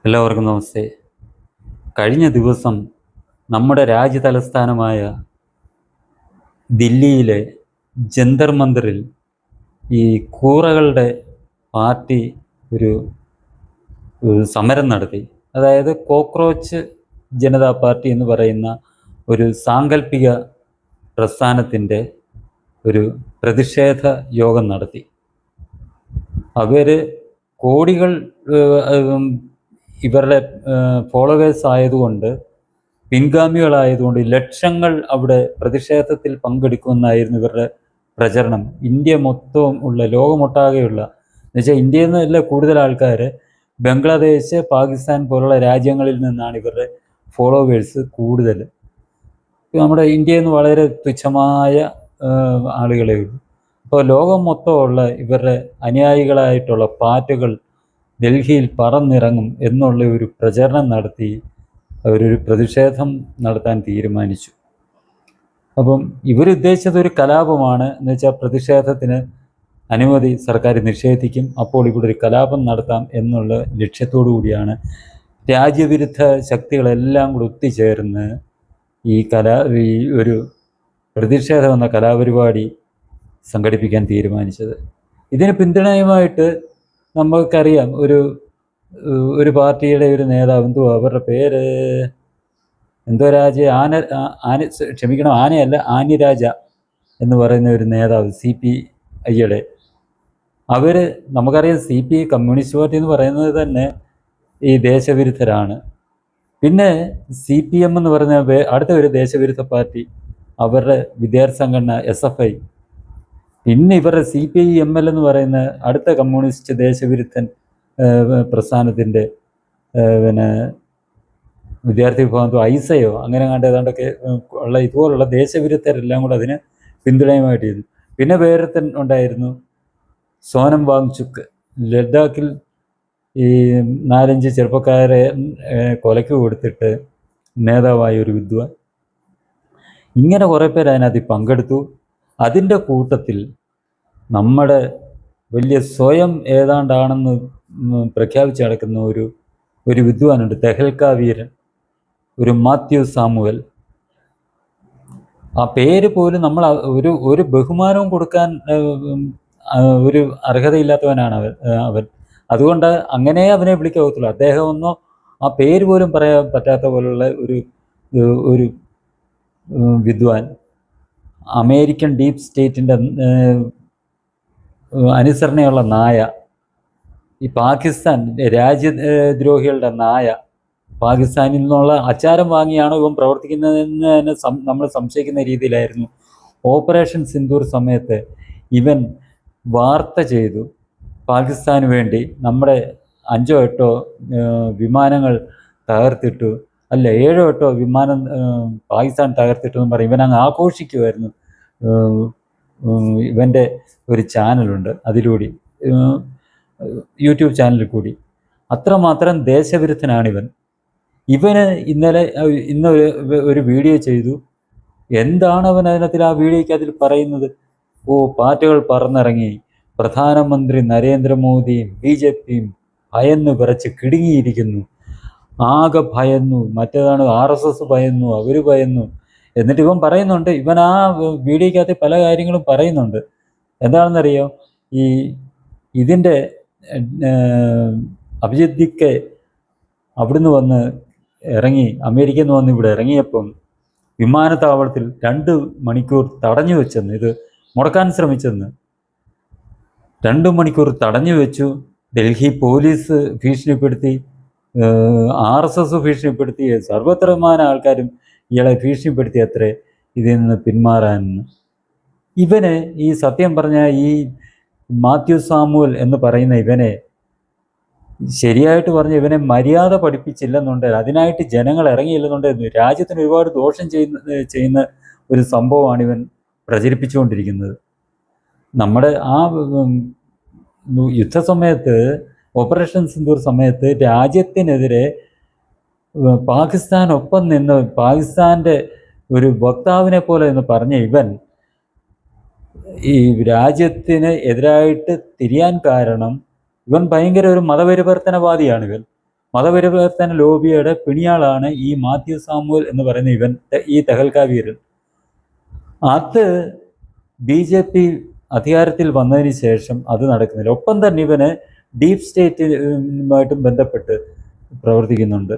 എല്ലാവർക്കും നമസ്തേ. കഴിഞ്ഞ ദിവസം നമ്മുടെ രാജ്യതലസ്ഥാനമായ ദില്ലിയിലെ ജന്തർ മന്ദിറിൽ ഈ കൂറകളുടെ പാർട്ടി ഒരു സമരം നടത്തി. അതായത് കോക്രോച്ച് ജനതാ പാർട്ടി എന്ന് പറയുന്ന ഒരു സാങ്കല്പിക പ്രസ്ഥാനത്തിൻ്റെ ഒരു പ്രതിഷേധ യോഗം നടത്തി. അവർ കോടികൾ ഇവരുടെ ഫോളോവേഴ്സ് ആയതുകൊണ്ട്, പിൻഗാമികളായതുകൊണ്ട് ലക്ഷങ്ങൾ അവിടെ പ്രതിഷേധത്തിൽ പങ്കെടുക്കുമെന്നായിരുന്നു ഇവരുടെ പ്രചരണം. ഇന്ത്യ മൊത്തവും ഉള്ള, ലോകമൊട്ടാകെയുള്ള, എന്നുവെച്ചാൽ ഇന്ത്യയിൽ നിന്നല്ല കൂടുതൽ ആൾക്കാർ ബംഗ്ലാദേശ്, പാകിസ്ഥാൻ പോലുള്ള രാജ്യങ്ങളിൽ നിന്നാണ് ഇവരുടെ ഫോളോവേഴ്സ് കൂടുതൽ. നമ്മുടെ ഇന്ത്യയിൽ നിന്ന് വളരെ തുച്ഛമായ ആളുകളെ ഉള്ളൂ. അപ്പോൾ ലോകം മൊത്തമുള്ള ഇവരുടെ അനുയായികളായിട്ടുള്ള പാർട്ടികൾ ഡൽഹിയിൽ പറന്നിറങ്ങും എന്നുള്ള ഒരു പ്രചരണം നടത്തി അവരൊരു പ്രതിഷേധം നടത്താൻ തീരുമാനിച്ചു. അപ്പം ഇവരുദ്ദേശിച്ചത് ഒരു കലാപമാണ്. എന്ന് വെച്ചാൽ പ്രതിഷേധത്തിന് അനുമതി സർക്കാർ നിഷേധിക്കും, അപ്പോൾ ഇവിടെ ഒരു കലാപം നടത്താം എന്നുള്ള ലക്ഷ്യത്തോടു കൂടിയാണ് രാജ്യവിരുദ്ധ ശക്തികളെല്ലാം കൂടി ഒത്തുചേർന്ന് ഈ ഒരു പ്രതിഷേധം എന്ന കലാപരിപാടി സംഘടിപ്പിക്കാൻ തീരുമാനിച്ചത്. ഇതിന് പിന്തുണയുമായിട്ട് നമുക്കറിയാം, ഒരു പാർട്ടിയുടെ ഒരു നേതാവ്, അവരുടെ പേര് ആനയല്ല, ആനിരാജ എന്ന് പറയുന്ന ഒരു നേതാവ്, CPI-യുടെ. നമുക്കറിയാം, കമ്മ്യൂണിസ്റ്റ് പാർട്ടി എന്ന് പറയുന്നത് തന്നെ ഈ ദേശവിരുദ്ധരാണ്. പിന്നെ CPM എന്ന് പറഞ്ഞ അടുത്ത ഒരു ദേശവിരുദ്ധ പാർട്ടി, അവരുടെ വിദ്യാർത്ഥി സംഘടന SFI. പിന്നെ ഇവരുടെ CPI-ML എന്ന് പറയുന്ന അടുത്ത കമ്മ്യൂണിസ്റ്റ് ദേശവിരുദ്ധൻ പ്രസ്ഥാനത്തിൻ്റെ വിദ്യാർത്ഥി വിഭാഗം, ഐസയോ അങ്ങനെ ഏതാണ്ടൊക്കെ ഉള്ള ഇതുപോലുള്ള ദേശവിരുദ്ധരെല്ലാം കൂടെ അതിന് പിന്തുണയുമായിട്ട് ചെയ്തു. പിന്നെ വേറൊരുത്തൻ ഉണ്ടായിരുന്നു, സോനം വാങ്ചുക്ക്. ലഡാക്കിൽ ഈ 4-5 ചെറുപ്പക്കാരെ കൊലയ്ക്ക് കൊടുത്തിട്ട് നേതാവായ ഒരു വിദ്വാൻ. ഇങ്ങനെ കുറേ പേര് അതിനകത്ത് പങ്കെടുത്തു. അതിൻ്റെ കൂട്ടത്തിൽ നമ്മുടെ വലിയ സ്വയം ഏതാണ്ടാണെന്ന് പ്രഖ്യാപിച്ച് നടക്കുന്ന ഒരു വിദ്വാനുണ്ട്, തെഹൽക്ക വീരൻ, ഒരു മാത്യു സാമുവൽ. ആ പേര് പോലും നമ്മൾ ഒരു ബഹുമാനവും കൊടുക്കാൻ ഒരു അർഹതയില്ലാത്തവനാണ് അവൻ. അതുകൊണ്ട് അങ്ങനെ അവനെ വിളിക്കാവത്തുള്ളൂ. അദ്ദേഹം ഒന്നോ ആ പേര് പോലും പറയാൻ പറ്റാത്ത പോലുള്ള ഒരു വിദ്വാൻ, അമേരിക്കൻ ഡീപ്പ് സ്റ്റേറ്റിൻ്റെ അനുസരണയുള്ള നായ, ഈ പാകിസ്ഥാൻ രാജ്യദ്രോഹികളുടെ നായ, പാകിസ്ഥാനിൽ നിന്നുള്ള അച്ചാരം വാങ്ങിയാണോ ഇവൻ പ്രവർത്തിക്കുന്നതെന്ന് തന്നെ നമ്മൾ സംശയിക്കുന്ന രീതിയിലായിരുന്നു ഓപ്പറേഷൻ സിന്ദൂർ സമയത്ത് ഇവൻ വാർത്ത ചെയ്തു. പാകിസ്ഥാന് വേണ്ടി നമ്മുടെ 5 or 8 വിമാനങ്ങൾ തകർത്തിട്ടു, അല്ല 7 or 8 വിമാനം പാകിസ്ഥാൻ തകർത്തിട്ടു എന്ന് പറയും. ഇവൻ അങ്ങ് ആഘോഷിക്കുമായിരുന്നു. ഇവൻ്റെ ഒരു ചാനലുണ്ട്, അതിലൂടെ യൂട്യൂബ് ചാനലിൽ കൂടി. അത്രമാത്രം ദേശവിരുദ്ധനാണിവൻ. ഇവന് ഇന്ന് ഒരു വീഡിയോ ചെയ്തു. എന്താണ് അവൻ അതിനകത്തിൽ ആ വീഡിയോയ്ക്ക് അതിൽ പറയുന്നത്? പാർട്ടികൾ പറന്നിറങ്ങി, പ്രധാനമന്ത്രി നരേന്ദ്രമോദിയും BJP-യും ഭയന്ന് വിറച്ച് കിടുങ്ങിയിരിക്കുന്നു, ആകെ ഭയന്നു. മറ്റേതാണ് RSS ഭയന്നു, അവർ ഭയന്നു. എന്നിട്ട് ഇവൻ പറയുന്നുണ്ട്, ഇവൻ ആ വീഡിയോയ്ക്കകത്ത് പല കാര്യങ്ങളും പറയുന്നുണ്ട്. എന്താണെന്നറിയോ? ഇതിൻ്റെ അഭിജിദ്ദിക്ക് അവിടുന്ന് വന്ന് ഇറങ്ങി, അമേരിക്കയിൽ നിന്ന് വന്ന് ഇവിടെ ഇറങ്ങിയപ്പം വിമാനത്താവളത്തിൽ 2 മണിക്കൂർ തടഞ്ഞു വെച്ചെന്ന്, ഇത് മുടക്കാൻ ശ്രമിച്ചെന്ന് 2 മണിക്കൂർ തടഞ്ഞു വെച്ചു. ഡൽഹി പോലീസ് ഭീഷണിപ്പെടുത്തി, RSS ഭീഷണിപ്പെടുത്തി, സർവത്രമായ ആൾക്കാരും ഇയാളെ ഭീഷണിപ്പെടുത്തി അത്രേ ഇതിൽ നിന്ന് പിന്മാറാനെന്ന്. ഇവന് ഈ സത്യം പറഞ്ഞ ഈ മാത്യു സാമുവൽ എന്ന് പറയുന്ന ഇവനെ ശരിയായിട്ട് പറഞ്ഞ ഇവനെ മര്യാദ പഠിപ്പിച്ചില്ലെന്നുണ്ടെങ്കിൽ, അതിനായിട്ട് ജനങ്ങൾ ഇറങ്ങിയില്ലെന്നുണ്ടെങ്കിൽ രാജ്യത്തിന് ഒരുപാട് ദോഷം ചെയ്യുന്ന ഒരു സംഭവമാണ് ഇവൻ പ്രചരിപ്പിച്ചുകൊണ്ടിരിക്കുന്നത്. നമ്മുടെ ആ യുദ്ധസമയത്ത്, ഓപ്പറേഷൻ സിന്ദൂർ സമയത്ത് രാജ്യത്തിനെതിരെ പാകിസ്ഥാനൊപ്പം നിന്ന് പാകിസ്ഥാൻ്റെ ഒരു വക്താവിനെ പോലെ എന്ന് പറഞ്ഞ ഇവൻ ഈ രാജ്യത്തിന് എതിരായിട്ട് തിരിയാൻ കാരണം ഇവൻ ഭയങ്കര ഒരു മതപരിവർത്തനവാദിയാണ്. മതപരിവർത്തന ലോബിയുടെ പിണിയാളാണ് ഈ മാത്യു സാമുവൽ എന്ന് പറയുന്ന ഇവൻ, ഈ തെഹൽക്ക വീരൻ. അത് BJP അധികാരത്തിൽ വന്നതിന് ശേഷം അത് നടക്കുന്നില്ല. ഒപ്പം തന്നെ ഇവന് ഡീപ് സ്റ്റേറ്റുമായിട്ടും ബന്ധപ്പെട്ട് പ്രവർത്തിക്കുന്നുണ്ട്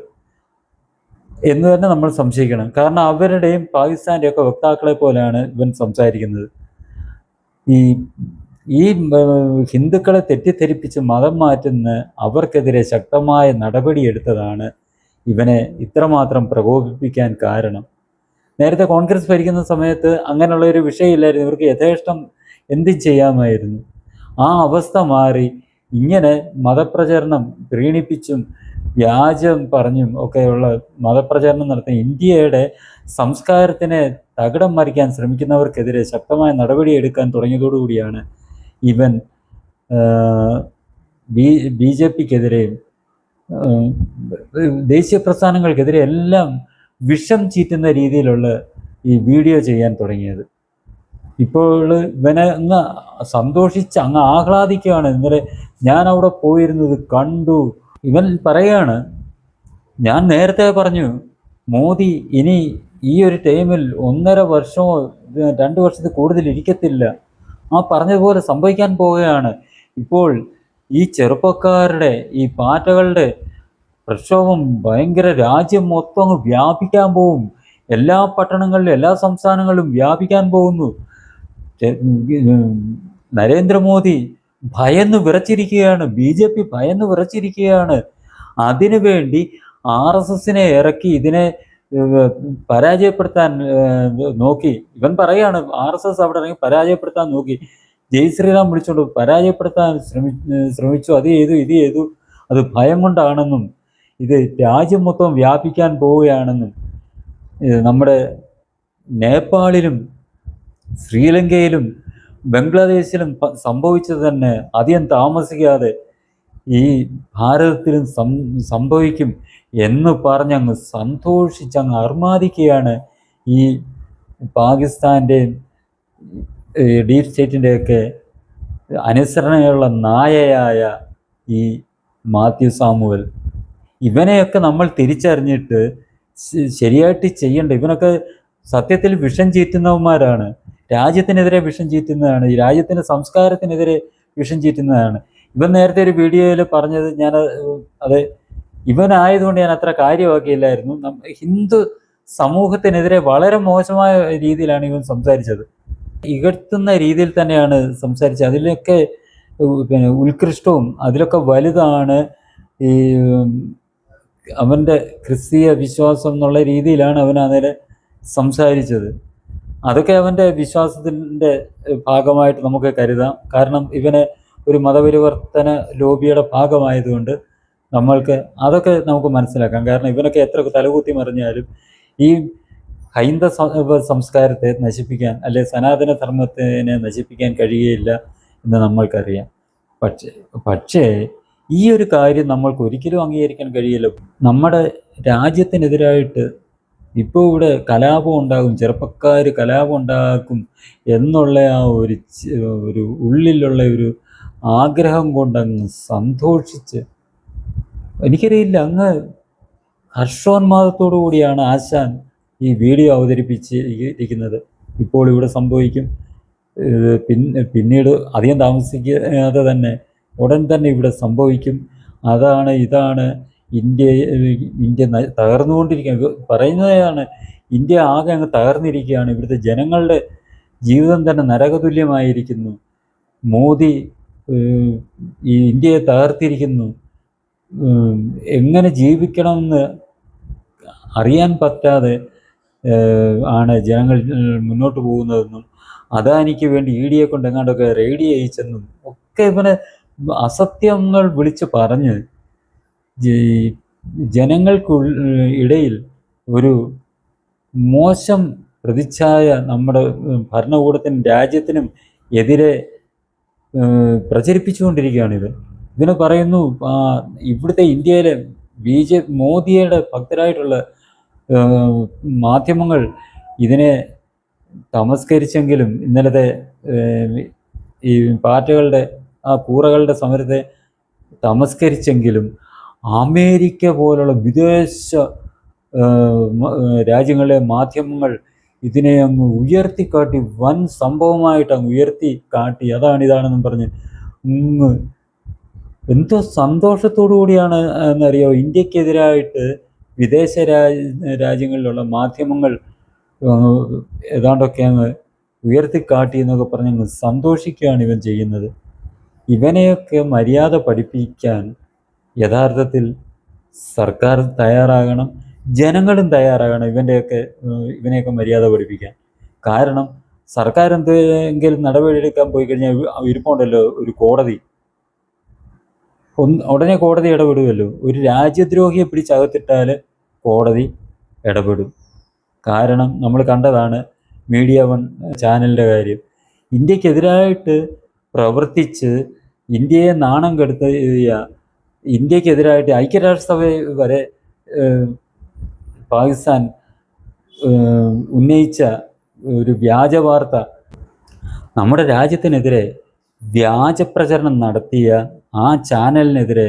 എന്ന് തന്നെ നമ്മൾ സംശയിക്കണം. കാരണം അവരുടെയും പാകിസ്ഥാൻ്റെയൊക്കെ വക്താക്കളെ പോലെയാണ് ഇവൻ സംസാരിക്കുന്നത്. ഈ ഹിന്ദുക്കളെ തെറ്റിദ്ധരിപ്പിച്ച് മതം മാറ്റുന്ന അവർക്കെതിരെ ശക്തമായ നടപടിയെടുത്തതാണ് ഇവനെ ഇത്രമാത്രം പ്രകോപിപ്പിക്കാൻ കാരണം. നേരത്തെ കോൺഗ്രസ് ഭരിക്കുന്ന സമയത്ത് അങ്ങനെയുള്ള ഒരു വിഷയമില്ലായിരുന്നു, ഇവർക്ക് യഥേഷ്ടം എന്തും ചെയ്യാമായിരുന്നു. ആ അവസ്ഥ മാറി ഇങ്ങനെ മതപ്രചരണം പ്രീണിപ്പിച്ചും വ്യാജം പറഞ്ഞും ഒക്കെയുള്ള മതപ്രചരണം നടത്തുന്ന ഇന്ത്യയുടെ സംസ്കാരത്തിനെ തകിടം മറിക്കാൻ ശ്രമിക്കുന്നവർക്കെതിരെ ശക്തമായ നടപടിയെടുക്കാൻ തുടങ്ങിയതോടുകൂടിയാണ് ഇവൻ BJPക്കെതിരെയും ദേശീയ പ്രസ്ഥാനങ്ങൾക്കെതിരെ എല്ലാം വിഷം ചീറ്റുന്ന രീതിയിലുള്ള ഈ വീഡിയോ ചെയ്യാൻ തുടങ്ങിയത്. ഇപ്പോൾ ഇവനെ അങ്ങ് സന്തോഷിച്ച് അങ്ങ് ആഹ്ലാദിക്കുകയാണ്. ഇന്നലെ ഞാൻ അവിടെ പോയിരുന്നത് കണ്ടു. ഇവൻ പറയാണ്, ഞാൻ നേരത്തെ പറഞ്ഞു മോദി ഇനി ഈ ഒരു ടൈമിൽ 1.5 വർഷമോ 2 വർഷത്തിൽ കൂടുതൽ ഇരിക്കത്തില്ല. ആ പറഞ്ഞതുപോലെ സംഭവിക്കാൻ പോവുകയാണ്. ഇപ്പോൾ ഈ ചെറുപ്പക്കാരുടെ ഈ പാറ്റകളുടെ പ്രക്ഷോഭം ഭയങ്കര രാജ്യം മൊത്തം അങ്ങ് വ്യാപിക്കാൻ പോകും. എല്ലാ പട്ടണങ്ങളിലും എല്ലാ സംസ്ഥാനങ്ങളിലും വ്യാപിക്കാൻ പോകുന്നു. നരേന്ദ്രമോദി ഭയന്ന് വിറച്ചിരിക്കുകയാണ്, BJP ഭയന്ന് വിറച്ചിരിക്കുകയാണ്. അതിനുവേണ്ടി RSSനെ ഇറക്കി ഇതിനെ പരാജയപ്പെടുത്താൻ നോക്കി. ഇവൻ പറയാണ് RSS അവിടെ ഇറങ്ങി പരാജയപ്പെടുത്താൻ നോക്കി, ജയ് ശ്രീറാം വിളിച്ചോണ്ട് പരാജയപ്പെടുത്താൻ ശ്രമിച്ചു, അത് ചെയ്തു ഇത് ചെയ്തു, അത് ഭയം കൊണ്ടാണെന്നും ഇത് രാജ്യം മൊത്തം വ്യാപിക്കാൻ പോവുകയാണെന്നും. നമ്മുടെ നേപ്പാളിലും ശ്രീലങ്കയിലും ബംഗ്ലാദേശിലും സംഭവിച്ചത് തന്നെ അധികം താമസിക്കാതെ ഈ ഭാരതത്തിലും സംഭവിക്കും എന്ന് പറഞ്ഞങ്ങ് സന്തോഷിച്ചങ്ങ് അർമാദിക്കുകയാണ് ഈ പാകിസ്ഥാൻ്റെയും ഡീപ് സ്റ്റേറ്റിൻ്റെയൊക്കെ അനുസരണയുള്ള നായയായ ഈ മാത്യു സാമുവൽ. ഇവനെയൊക്കെ നമ്മൾ തിരിച്ചറിഞ്ഞിട്ട് ശരിയായിട്ട് ചെയ്യേണ്ട. ഇവനൊക്കെ സത്യത്തിൽ വിഷം ചീറ്റുന്നവന്മാരാണ്, രാജ്യത്തിനെതിരെ വിഷം ചീറ്റുന്നതാണ്, ഈ രാജ്യത്തിൻ്റെ സംസ്കാരത്തിനെതിരെ വിഷം ചീറ്റുന്നതാണ്. ഇവൻ നേരത്തെ ഒരു വീഡിയോയിൽ പറഞ്ഞത് അത് ഇവനായതുകൊണ്ട് ഞാൻ അത്ര കാര്യമാക്കിയില്ലായിരുന്നു. ഹിന്ദു സമൂഹത്തിനെതിരെ വളരെ മോശമായ രീതിയിലാണ് ഇവൻ സംസാരിച്ചത്, ഇകഴ്ത്തുന്ന രീതിയിൽ തന്നെയാണ് സംസാരിച്ചത്. അതിലൊക്കെ പിന്നെ ഉത്കൃഷ്ടവും അതിലൊക്കെ വലുതാണ് ഈ അവൻ്റെ ക്രിസ്തീയ വിശ്വാസം എന്നുള്ള രീതിയിലാണ് അവൻ അതിൽ സംസാരിച്ചത്. അതൊക്കെ അവൻ്റെ വിശ്വാസത്തിൻ്റെ ഭാഗമായിട്ട് നമുക്ക് കരുതാം. കാരണം ഇവന് ഒരു മതപരിവർത്തന ലോബിയുടെ ഭാഗമായതുകൊണ്ട് അതൊക്കെ നമുക്ക് മനസ്സിലാക്കാം. കാരണം ഇവനൊക്കെ എത്ര തലകുത്തി മറിഞ്ഞാലും ഈ ഹൈന്ദവ സംസ്കാരത്തെ നശിപ്പിക്കാൻ, അല്ലെ സനാതന ധർമ്മത്തിനെ നശിപ്പിക്കാൻ കഴിയുകയില്ല എന്ന് നമ്മൾക്കറിയാം. പക്ഷേ ഈ ഒരു കാര്യം നമ്മൾക്ക് ഒരിക്കലും അംഗീകരിക്കാൻ കഴിയില്ല. നമ്മുടെ രാജ്യത്തിനെതിരായിട്ട് ഇപ്പോൾ ഇവിടെ കലാപം ഉണ്ടാകും, ചെറുപ്പക്കാർ കലാപം ഉണ്ടാക്കും എന്നുള്ള ആ ഒരു ഉള്ളിലുള്ള ഒരു ആഗ്രഹം കൊണ്ടങ്ങ് സന്തോഷിച്ച്, എനിക്കറിയില്ല, അങ്ങ് ഹർഷോന്മാദത്തോടു കൂടിയാണ് ആശാൻ ഈ വീഡിയോ അവതരിപ്പിച്ചിരിക്കുന്നത്. ഇപ്പോൾ ഇവിടെ സംഭവിക്കും, പിന്നീട് അധികം താമസിക്കാതെ തന്നെ ഉടൻ തന്നെ ഇവിടെ സംഭവിക്കും, ഇതാണ് ഇന്ത്യ തകർന്നുകൊണ്ടിരിക്കുകയാണ്. പറയുന്നതാണ്, ഇന്ത്യ ആകെ അങ്ങ് തകർന്നിരിക്കുകയാണ്, ഇവിടുത്തെ ജനങ്ങളുടെ ജീവിതം തന്നെ നരകതുല്യമായിരിക്കുന്നു, മോദി ഈ ഇന്ത്യയെ തകർത്തിരിക്കുന്നു, എങ്ങനെ ജീവിക്കണമെന്ന് അറിയാൻ പറ്റാതെ ആണ് ജനങ്ങൾ മുന്നോട്ട് പോകുന്നതെന്നും അദാനിക്ക് വേണ്ടി ED കൊണ്ട് എങ്ങാണ്ടൊക്കെ റെയ്ഡ് ചെയ്യിച്ചെന്നും ഒക്കെ ഇവനെ അസത്യങ്ങൾ വിളിച്ച് പറഞ്ഞ് ജനങ്ങൾക്കിടയിൽ ഒരു മോശം പ്രതിച്ഛായ നമ്മുടെ ഭരണകൂടത്തിനും രാജ്യത്തിനും എതിരെ പ്രചരിപ്പിച്ചുകൊണ്ടിരിക്കുകയാണ്. ഇതിനെ പറയുന്നു, ഇവിടുത്തെ ഇന്ത്യയിലെ മോദിയുടെ ഭക്തരായിട്ടുള്ള മാധ്യമങ്ങൾ ഇതിനെ തമസ്കരിച്ചെങ്കിലും, ഇന്നലത്തെ ഈ പാർട്ടികളുടെ ആ കൂറകളുടെ സമരത്തെ തമസ്കരിച്ചെങ്കിലും അമേരിക്ക പോലുള്ള വിദേശ രാജ്യങ്ങളിലെ മാധ്യമങ്ങൾ ഇതിനെ അങ്ങ് ഉയർത്തിക്കാട്ടി, വൻ സംഭവമായിട്ട് അങ്ങ് ഉയർത്തി കാട്ടി, ഇതാണെന്നും പറഞ്ഞ് എന്തോ സന്തോഷത്തോടു കൂടിയാണ് എന്നറിയാമോ ഇന്ത്യക്കെതിരായിട്ട് വിദേശ രാജ്യങ്ങളിലുള്ള മാധ്യമങ്ങൾ ഏതാണ്ടൊക്കെ അങ്ങ് ഉയർത്തിക്കാട്ടി എന്നൊക്കെ പറഞ്ഞ് സന്തോഷിക്കുകയാണ് ഇവൻ ചെയ്യുന്നത്. ഇവനെയൊക്കെ മര്യാദ പഠിപ്പിക്കാൻ യഥാർത്ഥത്തിൽ സർക്കാർ തയ്യാറാകണം, ജനങ്ങളും തയ്യാറാകണം ഇവനെയൊക്കെ മര്യാദ പഠിപ്പിക്കാൻ. കാരണം സർക്കാർ എന്തെങ്കിലും നടപടിയെടുക്കാൻ പോയി കഴിഞ്ഞാൽ ഇരിപ്പുണ്ടല്ലോ ഒരു കോടതി, ഉടനെ കോടതി ഇടപെടുമല്ലോ. ഒരു രാജ്യദ്രോഹിയെ പിടിച്ചകത്തിട്ടാൽ കോടതി ഇടപെടും. കാരണം നമ്മൾ കണ്ടതാണ് മീഡിയ 1 ചാനലിൻ്റെ കാര്യം. ഇന്ത്യക്കെതിരായിട്ട് പ്രവർത്തിച്ച് ഇന്ത്യയെ നാണം കെടുത്തിയ, ഇന്ത്യക്കെതിരായിട്ട് ഐക്യരാഷ്ട്രസഭ വരെ പാകിസ്ഥാൻ ഉന്നയിച്ച ഒരു വ്യാജ വാർത്ത, നമ്മുടെ രാജ്യത്തിനെതിരെ വ്യാജപ്രചരണം നടത്തിയ ആ ചാനലിനെതിരെ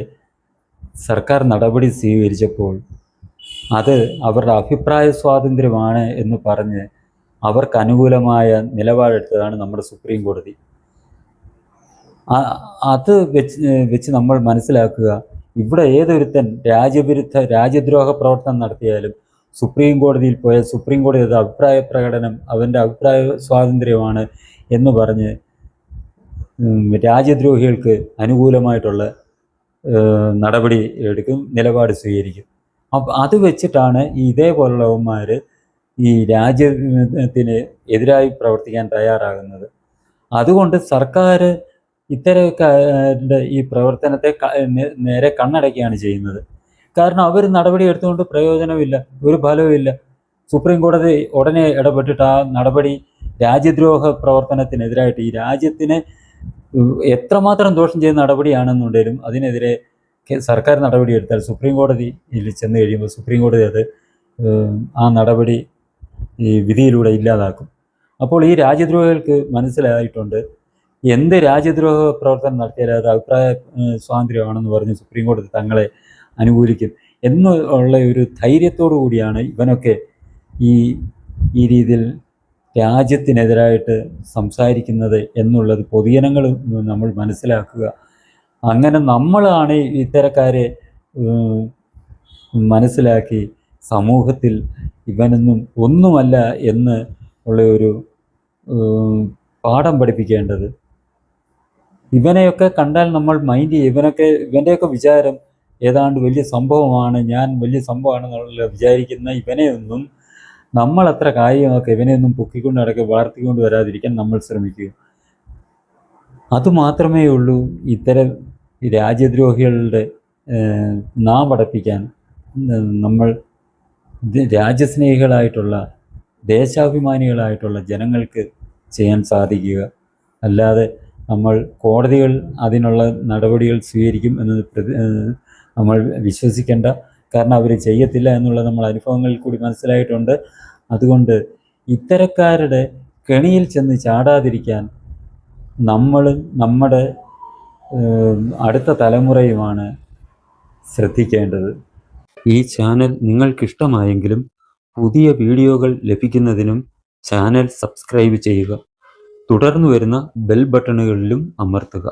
സർക്കാർ നടപടി സ്വീകരിച്ചപ്പോൾ അത് അവരുടെ അഭിപ്രായ സ്വാതന്ത്ര്യമാണ് എന്ന് പറഞ്ഞ് അവർക്ക് അനുകൂലമായ നിലപാടെടുത്തതാണ് നമ്മുടെ സുപ്രീം കോടതി. അത് വെച്ച് നമ്മൾ മനസ്സിലാക്കുക, ഇവിടെ ഏതൊരുത്തൻ രാജ്യദ്രോഹ പ്രവർത്തനം നടത്തിയാലും സുപ്രീം കോടതിയിൽ പോയ സുപ്രീം കോടതി അത് അഭിപ്രായ പ്രകടനം, അവൻ്റെ അഭിപ്രായ സ്വാതന്ത്ര്യമാണ് എന്ന് പറഞ്ഞ് രാജ്യദ്രോഹികൾക്ക് അനുകൂലമായിട്ടുള്ള നടപടി എടുക്കും, നിലപാട് സ്വീകരിക്കും. അത് വെച്ചിട്ടാണ് ഇതേപോലുള്ളവന്മാർ ഈ രാജ്യത്തിന് എതിരായി പ്രവർത്തിക്കാൻ തയ്യാറാകുന്നത്. അതുകൊണ്ട് സർക്കാർ ഇത്തരക്കാരുടെ ഈ പ്രവർത്തനത്തെ നേരെ കണ്ണടയ്ക്കുകയാണ് ചെയ്യുന്നത്. കാരണം അവർ നടപടി എടുത്തുകൊണ്ട് പ്രയോജനമില്ല, ഒരു ഫലവുമില്ല. സുപ്രീം കോടതി ഉടനെ ഇടപെട്ടിട്ട് ആ നടപടി രാജ്യദ്രോഹ പ്രവർത്തനത്തിനെതിരായിട്ട്, ഈ രാജ്യത്തിന് എത്രമാത്രം ദോഷം ചെയ്യുന്ന നടപടിയാണെന്നുണ്ടെങ്കിലും അതിനെതിരെ സർക്കാർ നടപടിയെടുത്താൽ സുപ്രീം കോടതിയിൽ ചെന്ന് കഴിയുമ്പോൾ സുപ്രീം കോടതി അത് ആ നടപടി ഈ വിധിയിലൂടെ ഇല്ലാതാക്കും. അപ്പോൾ ഈ രാജ്യദ്രോഹികൾക്ക് മനസ്സിലായിട്ടുണ്ട്, എന്ത് രാജ്യദ്രോഹ പ്രവർത്തനം നടത്തിയാലും അത് അഭിപ്രായ സ്വാതന്ത്ര്യമാണെന്ന് പറഞ്ഞ് സുപ്രീം കോടതി തങ്ങളെ അനുകൂലിക്കും എന്നുള്ള ഒരു ധൈര്യത്തോടു കൂടിയാണ് ഇവനൊക്കെ ഈ രീതിയിൽ രാജ്യത്തിനെതിരായിട്ട് സംസാരിക്കുന്നത് എന്നുള്ളത് പൊതുജനങ്ങൾ നമ്മൾ മനസ്സിലാക്കുക. അങ്ങനെ നമ്മളാണ് ഇത്തരക്കാരെ മനസ്സിലാക്കി സമൂഹത്തിൽ ഇവനൊന്നും ഒന്നുമല്ല എന്ന് ഉള്ള ഒരു പാഠം പഠിപ്പിക്കേണ്ടത്. ഇവനെയൊക്കെ കണ്ടാൽ നമ്മൾ മൈൻഡ് ചെയ്യും. ഇവൻ്റെയൊക്കെ വിചാരം ഏതാണ്ട് വലിയ സംഭവമാണ്, ഞാൻ വലിയ സംഭവമാണെന്നുള്ള വിചാരിക്കുന്ന ഇവനെയൊന്നും നമ്മളത്ര കാര്യമൊക്കെ ഇവനെയൊന്നും പൊക്കിക്കൊണ്ട് നടക്കുക, വളർത്തിക്കൊണ്ട് വരാതിരിക്കാൻ നമ്മൾ ശ്രമിക്കുക. അതുമാത്രമേ ഉള്ളൂ ഇത്തരം രാജ്യദ്രോഹികളുടെ നാമടപ്പിക്കാൻ നമ്മൾ രാജ്യസ്നേഹികളായിട്ടുള്ള ദേശാഭിമാനികളായിട്ടുള്ള ജനങ്ങൾക്ക് ചെയ്യാൻ സാധിക്കുക. അല്ലാതെ നമ്മൾ കോടതികൾ അതിനുള്ള നടപടികൾ സ്വീകരിക്കും എന്ന് നമ്മൾ വിശ്വസിക്കേണ്ട. കാരണം അവർ ചെയ്യത്തില്ല എന്നുള്ളത് നമ്മൾ അനുഭവങ്ങളിൽ കൂടി മനസ്സിലായിട്ടുണ്ട്. അതുകൊണ്ട് ഇത്തരക്കാരുടെ കെണിയിൽ ചെന്ന് ചാടാതിരിക്കാൻ നമ്മൾ നമ്മുടെ അടുത്ത തലമുറയുമാണ് ശ്രദ്ധിക്കേണ്ടത്. ഈ ചാനൽ നിങ്ങൾക്കിഷ്ടമായെങ്കിലും പുതിയ വീഡിയോകൾ ലഭിക്കുന്നതിനും ചാനൽ സബ്സ്ക്രൈബ് ചെയ്യുക. തുടർന്നു വരുന്ന ബെൽ ബട്ടണുകളിലും അമർത്തുക.